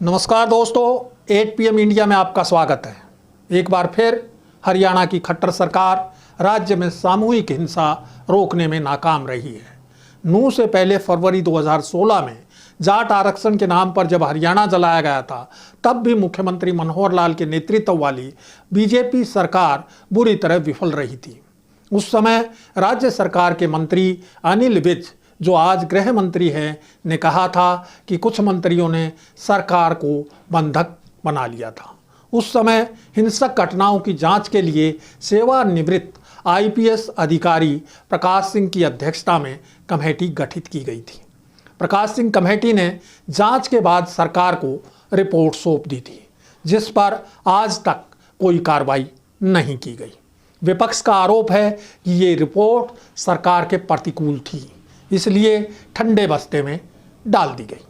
नमस्कार दोस्तों, 8 PM India में आपका स्वागत है। एक बार फिर हरियाणा की खट्टर सरकार राज्य में सामूहिक हिंसा रोकने में नाकाम रही है। नू से पहले फरवरी 2016 में जाट आरक्षण के नाम पर जब हरियाणा जलाया गया था, तब भी मुख्यमंत्री मनोहर लाल के नेतृत्व वाली बीजेपी सरकार बुरी तरह विफल रही थी। उस समय राज्य सरकार के मंत्री अनिल विज, जो आज गृह मंत्री हैं, ने कहा था कि कुछ मंत्रियों ने सरकार को बंधक बना लिया था। उस समय हिंसक घटनाओं की जांच के लिए सेवानिवृत्त IPS अधिकारी प्रकाश सिंह की अध्यक्षता में कमेटी गठित की गई थी। प्रकाश सिंह कमेटी ने जांच के बाद सरकार को रिपोर्ट सौंप दी थी, जिस पर आज तक कोई कार्रवाई नहीं की गई। विपक्ष का आरोप है कि ये रिपोर्ट सरकार के प्रतिकूल थी, इसलिए ठंडे बस्ते में डाल दी गई।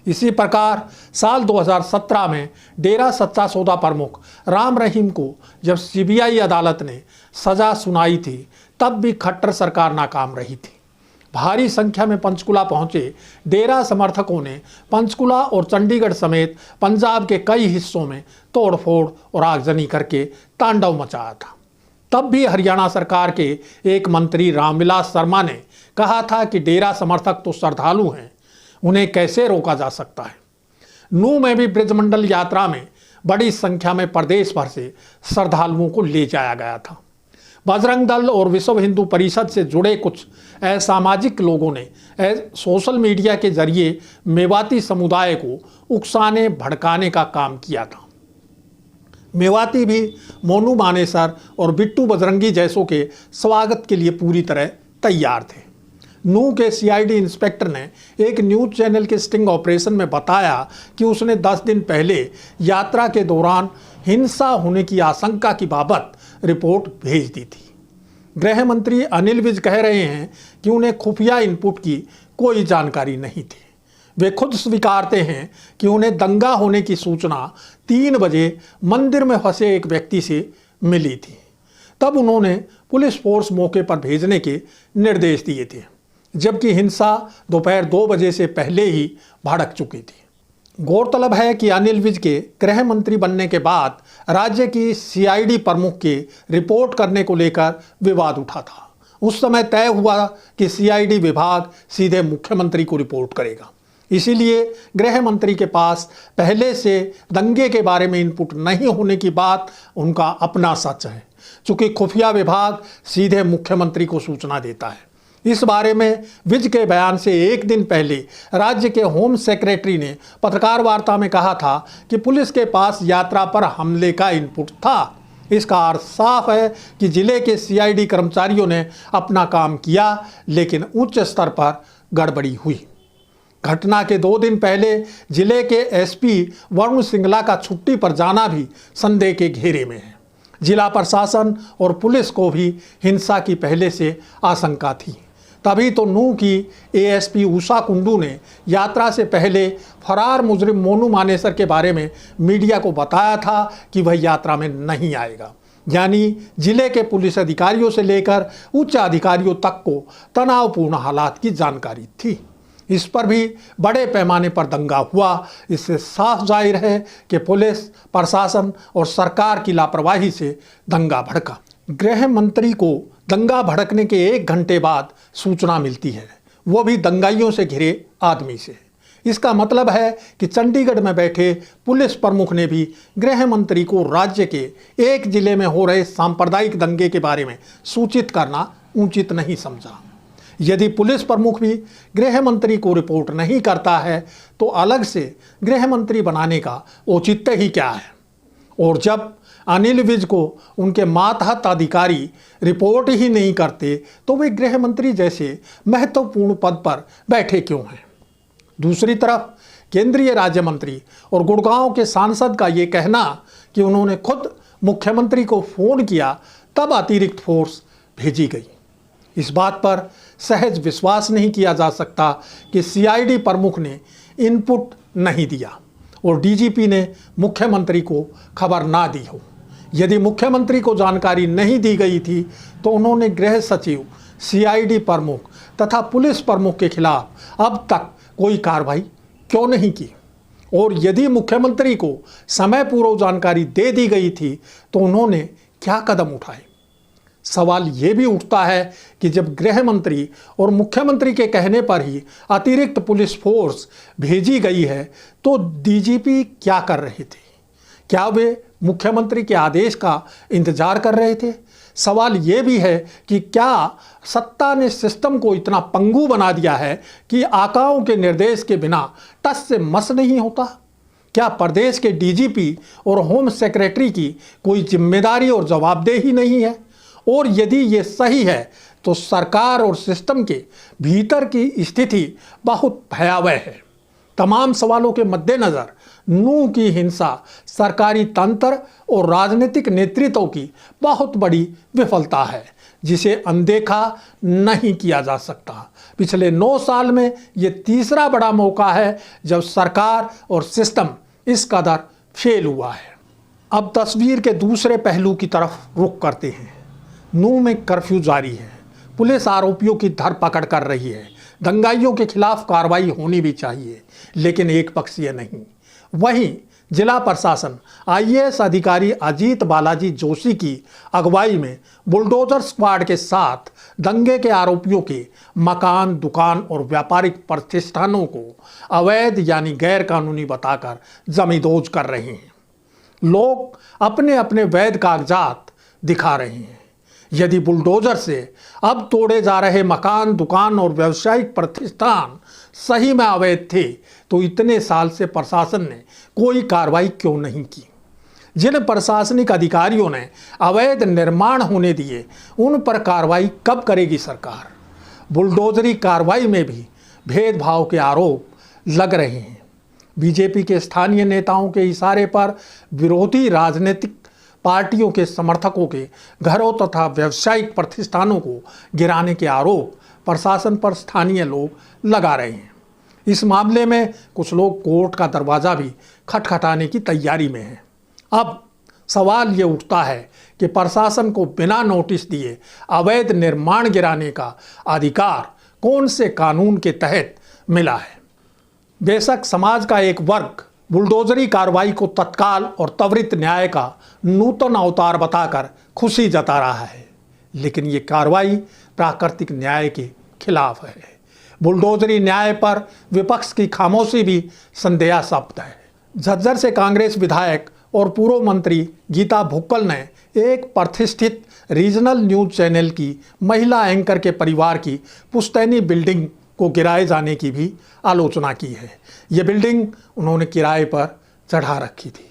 इसी प्रकार साल 2017 में डेरा सच्चा सौदा प्रमुख राम रहीम को जब CBI अदालत ने सजा सुनाई थी, तब भी खट्टर सरकार नाकाम रही थी। भारी संख्या में पंचकुला पहुंचे डेरा समर्थकों ने पंचकुला और चंडीगढ़ समेत पंजाब के कई हिस्सों में तोड़फोड़ और आगजनी करके तांडव मचाया था। तब भी हरियाणा सरकार के एक मंत्री रामविलास शर्मा ने कहा था कि डेरा समर्थक तो श्रद्धालु हैं, उन्हें कैसे रोका जा सकता है। नू में भी ब्रजमंडल यात्रा में बड़ी संख्या में प्रदेश भर से श्रद्धालुओं को ले जाया गया था। बजरंग दल और विश्व हिंदू परिषद से जुड़े कुछ असामाजिक लोगों ने सोशल मीडिया के जरिए मेवाती समुदाय को उकसाने भड़काने का काम किया था। मेवाती भी मोनू मानेसर और बिट्टू बजरंगी जैसों के स्वागत के लिए पूरी तरह तैयार थे। नू के CID इंस्पेक्टर ने एक न्यूज चैनल के स्टिंग ऑपरेशन में बताया कि उसने 10 दिन पहले यात्रा के दौरान हिंसा होने की आशंका की बाबत रिपोर्ट भेज दी थी। गृह मंत्री अनिल विज कह रहे हैं कि उन्हें खुफिया इनपुट की कोई जानकारी नहीं थी। वे खुद स्वीकारते हैं कि उन्हें दंगा होने की सूचना 3 बजे मंदिर में फंसे एक व्यक्ति से मिली थी। तब उन्होंने पुलिस फोर्स मौके पर भेजने के निर्देश दिए थे, जबकि हिंसा दोपहर 2 बजे से पहले ही भड़क चुकी थी। गौरतलब है कि अनिल विज के गृह मंत्री बनने के बाद राज्य की CID प्रमुख के रिपोर्ट करने को लेकर विवाद उठा था। उस समय तय हुआ कि CID विभाग सीधे मुख्यमंत्री को रिपोर्ट करेगा। इसीलिए गृह मंत्री के पास पहले से दंगे के बारे में इनपुट नहीं होने की बात उनका अपना सच है, चूंकि खुफिया विभाग सीधे मुख्यमंत्री को सूचना देता है। इस बारे में विज के बयान से एक दिन पहले राज्य के होम सेक्रेटरी ने पत्रकार वार्ता में कहा था कि पुलिस के पास यात्रा पर हमले का इनपुट था। इसका अर्थ साफ है कि जिले के CID कर्मचारियों ने अपना काम किया, लेकिन उच्च स्तर पर गड़बड़ी हुई। घटना के 2 दिन पहले जिले के SP वरुण सिंगला का छुट्टी पर जाना भी संदेह के घेरे में है। जिला प्रशासन और पुलिस को भी हिंसा की पहले से आशंका थी। तभी तो नू की ASP उषा कुंडू ने यात्रा से पहले फरार मुजरिम मोनू मानेसर के बारे में मीडिया को बताया था कि वह यात्रा में नहीं आएगा। यानी जिले के पुलिस अधिकारियों से लेकर उच्च अधिकारियों तक को तनावपूर्ण हालात की जानकारी थी। इस पर भी बड़े पैमाने पर दंगा हुआ। इससे साफ जाहिर है कि पुलिस प्रशासन और सरकार की लापरवाही से दंगा भड़का। गृह मंत्री को दंगा भड़कने के 1 घंटे बाद सूचना मिलती है, वो भी दंगाइयों से घिरे आदमी से। इसका मतलब है कि चंडीगढ़ में बैठे पुलिस प्रमुख ने भी गृह मंत्री को राज्य के एक जिले में हो रहे सांप्रदायिक दंगे के बारे में सूचित करना उचित नहीं समझा। यदि पुलिस प्रमुख भी गृह मंत्री को रिपोर्ट नहीं करता है, तो अलग से गृह मंत्री बनाने का औचित्य ही क्या है। और जब अनिल विज को उनके मातहत अधिकारी रिपोर्ट ही नहीं करते, तो वे गृह मंत्री जैसे महत्वपूर्ण पद पर बैठे क्यों हैं। दूसरी तरफ केंद्रीय राज्य मंत्री और गुड़गांव के सांसद का ये कहना कि उन्होंने खुद मुख्यमंत्री को फोन किया, तब अतिरिक्त फोर्स भेजी गई। इस बात पर सहज विश्वास नहीं किया जा सकता कि CID प्रमुख ने इनपुट नहीं दिया और DGP ने मुख्यमंत्री को खबर ना दी हो। यदि मुख्यमंत्री को जानकारी नहीं दी गई थी, तो उन्होंने गृह सचिव, CID प्रमुख तथा पुलिस प्रमुख के खिलाफ अब तक कोई कार्रवाई क्यों नहीं की। और यदि मुख्यमंत्री को समय पूर्व जानकारी दे दी गई थी तो उन्होंने क्या कदम उठाए। सवाल ये भी उठता है कि जब गृह मंत्री और मुख्यमंत्री के कहने पर ही अतिरिक्त पुलिस फोर्स भेजी गई है तो डीजीपी क्या कर रहे थे? क्या वे मुख्यमंत्री के आदेश का इंतजार कर रहे थे? सवाल ये भी है कि क्या सत्ता ने सिस्टम को इतना पंगु बना दिया है कि आकाओं के निर्देश के बिना टस से मस नहीं होता? क्या प्रदेश के डीजीपी और होम सेक्रेटरी की कोई जिम्मेदारी और जवाबदेही नहीं है? और यदि ये सही है तो सरकार और सिस्टम के भीतर की स्थिति बहुत भयावह है। तमाम सवालों के मद्देनज़र नूह की हिंसा सरकारी तंत्र और राजनीतिक नेतृत्व की बहुत बड़ी विफलता है जिसे अनदेखा नहीं किया जा सकता। पिछले 9 साल में ये तीसरा बड़ा मौका है जब सरकार और सिस्टम इस कदर फेल हुआ है। अब तस्वीर के दूसरे पहलू की तरफ रुख करते हैं। नूह में कर्फ्यू जारी है, पुलिस आरोपियों की धरपकड़ कर रही है, दंगाइयों के खिलाफ कार्रवाई होनी भी चाहिए, लेकिन एक पक्षीय नहीं। वहीं जिला प्रशासन आईएएस अधिकारी अजीत बालाजी जोशी की अगुवाई में बुलडोजर स्क्वाड के साथ दंगे के आरोपियों के मकान, दुकान और व्यापारिक प्रतिष्ठानों को अवैध यानी गैर कानूनी बताकर जमींदोज कर रहे हैं। लोग अपने अपने वैध कागजात दिखा रहे हैं। यदि बुलडोजर से अब तोड़े जा रहे मकान, दुकान और व्यावसायिक प्रतिष्ठान सही में अवैध थे तो इतने साल से प्रशासन ने कोई कार्रवाई क्यों नहीं की? जिन प्रशासनिक अधिकारियों ने अवैध निर्माण होने दिए उन पर कार्रवाई कब करेगी सरकार? बुलडोजरी कार्रवाई में भी भेदभाव के आरोप लग रहे हैं। बीजेपी के स्थानीय नेताओं के इशारे पर विरोधी राजनीतिक पार्टियों के समर्थकों के घरों तथा व्यावसायिक प्रतिष्ठानों को गिराने के आरोप प्रशासन पर स्थानीय लोग लगा रहे हैं। इस मामले में कुछ लोग कोर्ट का दरवाज़ा भी खटखटाने की तैयारी में हैं। अब सवाल ये उठता है कि प्रशासन को बिना नोटिस दिए अवैध निर्माण गिराने का अधिकार कौन से कानून के तहत मिला है? बेशक समाज का एक वर्ग बुलडोजरी कार्रवाई को तत्काल और त्वरित न्याय का नूतन अवतार बताकर खुशी जता रहा है, लेकिन ये कार्रवाई प्राकृतिक न्याय के खिलाफ है। बुलडोजरी न्याय पर विपक्ष की खामोशी भी संदेहास्पद है। झज्जर से कांग्रेस विधायक और पूर्व मंत्री गीता भुक्कल ने एक प्रतिष्ठित रीजनल न्यूज चैनल की महिला एंकर के परिवार की पुश्तैनी बिल्डिंग को गिराए जाने की भी आलोचना की है। ये बिल्डिंग उन्होंने किराए पर चढ़ा रखी थी।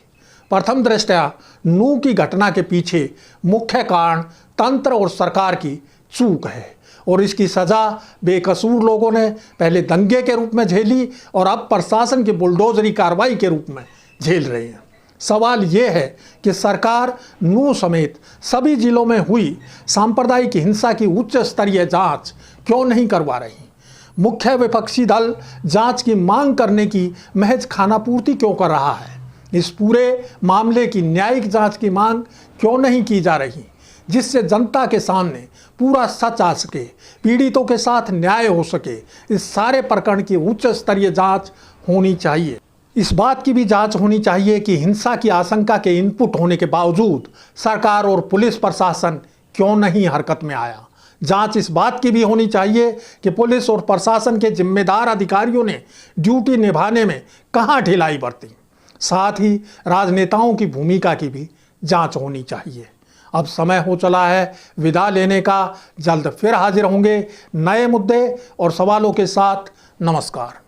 प्रथम दृष्टया नूह की घटना के पीछे मुख्य कारण तंत्र और सरकार की चूक है और इसकी सजा बेकसूर लोगों ने पहले दंगे के रूप में झेली और अब प्रशासन की बुलडोजरी कार्रवाई के रूप में झेल रहे हैं। सवाल ये है कि सरकार नूह समेत सभी जिलों में हुई सांप्रदायिक हिंसा की उच्च स्तरीय जांच क्यों नहीं करवा रही? मुख्य विपक्षी दल जांच की मांग करने की महज खानापूर्ति क्यों कर रहा है? इस पूरे मामले की न्यायिक जांच की मांग क्यों नहीं की जा रही, जिससे जनता के सामने पूरा सच आ सके, पीड़ितों के साथ न्याय हो सके? इस सारे प्रकरण की उच्च स्तरीय जांच होनी चाहिए। इस बात की भी जांच होनी चाहिए कि हिंसा की आशंका के इनपुट होने के बावजूद सरकार और पुलिस प्रशासन क्यों नहीं हरकत में आया। जांच इस बात की भी होनी चाहिए कि पुलिस और प्रशासन के जिम्मेदार अधिकारियों ने ड्यूटी निभाने में कहां ढिलाई बरती। साथ ही राजनेताओं की भूमिका की भी जांच होनी चाहिए। अब समय हो चला है विदा लेने का। जल्द फिर हाजिर होंगे नए मुद्दे और सवालों के साथ। नमस्कार।